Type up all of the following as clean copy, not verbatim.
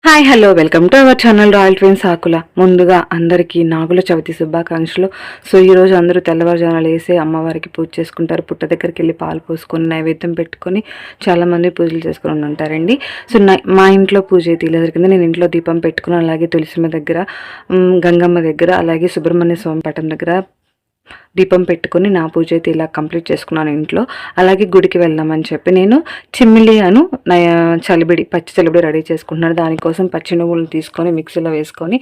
Hi hello welcome to our channel Royal Twins Akula. ముందుగా అందరికీ నాగుల చవితి శుభాకాంక్షలు. సో ఈరోజు అందరూ తెల్లవారుజామున లేసి అమ్మవారికి పూజ చేసుకుంటారు. పుట్ట దగ్గరికి వెళ్ళి పాలు పోసుకొని నైవేద్యం పెట్టుకొని చాలామంది పూజలు చేసుకొని ఉంటారండి. సో మా ఇంట్లో పూజ అయితే ఇలా జరిగింది. నేను ఇంట్లో దీపం పెట్టుకుని అలాగే తులసిమ్మ దగ్గర, గంగమ్మ దగ్గర, అలాగే సుబ్రహ్మణ్య స్వామి పటం దగ్గర దీపం పెట్టుకొని నా పూజ అయితే ఇలా కంప్లీట్ చేసుకున్నాను ఇంట్లో. అలాగే గుడికి వెళ్దామని చెప్పి నేను చిమ్మిలి పచ్చి చలిబిడి రెడీ చేసుకుంటున్నాను. దానికోసం పచ్చి నువ్వులను తీసుకొని మిక్సీలో వేసుకొని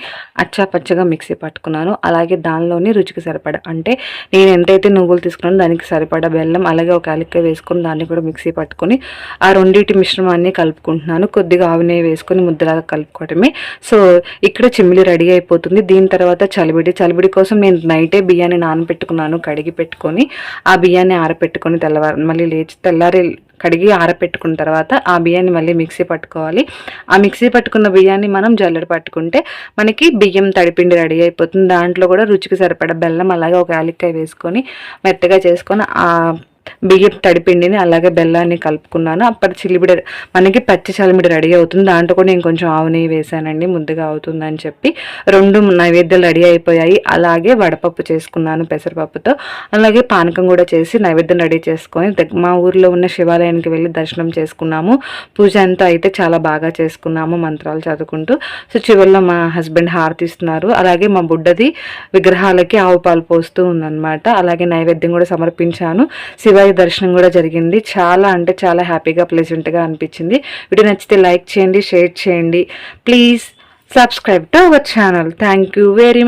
పచ్చగా మిక్సీ పట్టుకున్నాను. అలాగే దానిలోని రుచికి సరిపడా, అంటే నేను ఎంతైతే నువ్వులు తీసుకున్నానో దానికి సరిపడా బెల్లం, అలాగే ఒక యాలక్కాయ వేసుకొని దాన్ని కూడా మిక్సీ పట్టుకొని ఆ రెండింటి మిశ్రమాన్ని కలుపుకుంటున్నాను. కొద్దిగా ఆవు నెయ్యి వేసుకొని ముద్దలాగా కలుపుకోవటమే. సో ఇక్కడ చిమ్మిలి రెడీ అయిపోతుంది. దీని తర్వాత చలిబిడి కోసం నేను నైటే బియ్యాన్ని నానబెట్టుకున్నాను. కడిగి పెట్టుకొని ఆ బియ్యాన్ని ఆరపెట్టుకొని మళ్ళీ లేచి తెల్లారి కడిగి ఆరపెట్టుకున్న తర్వాత ఆ బియ్యాన్ని మళ్ళీ మిక్సీ పట్టుకోవాలి. ఆ మిక్సీ పట్టుకున్న బియ్యాన్ని మనం జల్లెడ పట్టుకుంటే మనకి బియ్యం తడిపిండి రెడీ అయిపోతుంది. దాంట్లో కూడా రుచికి సరిపడా బెల్లం, అలాగే ఒక యాలక్కాయ వేసుకొని మెత్తగా చేసుకొని ఆ బియ్యం తడిపిండిని అలాగే బెల్లాన్ని కలుపుకున్నాను. అప్పటి మనకి పచ్చి చలిమిడి రెడీ అవుతుంది. దాంట్లో కూడా నేను కొంచెం ఆవు నెయ్యి వేసానండి, ముద్దుగా అవుతుందని చెప్పి. రెండు నైవేద్యాలు రెడీ అయిపోయాయి. అలాగే వడపప్పు చేసుకున్నాను పెసరపప్పుతో. అలాగే పానకం కూడా చేసి నైవేద్యం రెడీ చేసుకొని మా ఊర్లో ఉన్న శివాలయానికి వెళ్ళి దర్శనం చేసుకున్నాము. పూజ అంతా అయితే చాలా బాగా చేసుకున్నాము, మంత్రాలు చదువుకుంటూ. సో చివరిలో మా హస్బెండ్ హారతి ఇస్తున్నారు. అలాగే మా బుడ్డది విగ్రహాలకి ఆవు పాలు పోస్తూ ఉందన్నమాట. అలాగే నైవేద్యం కూడా సమర్పించాను. శివయ్య దర్శనం కూడా జరిగింది. చాలా అంటే చాలా హ్యాపీగా, ప్లెజెంట్గా అనిపించింది. వీడియో నచ్చితే లైక్ చేయండి, షేర్ చేయండి. Please subscribe to our channel. Thank you very much.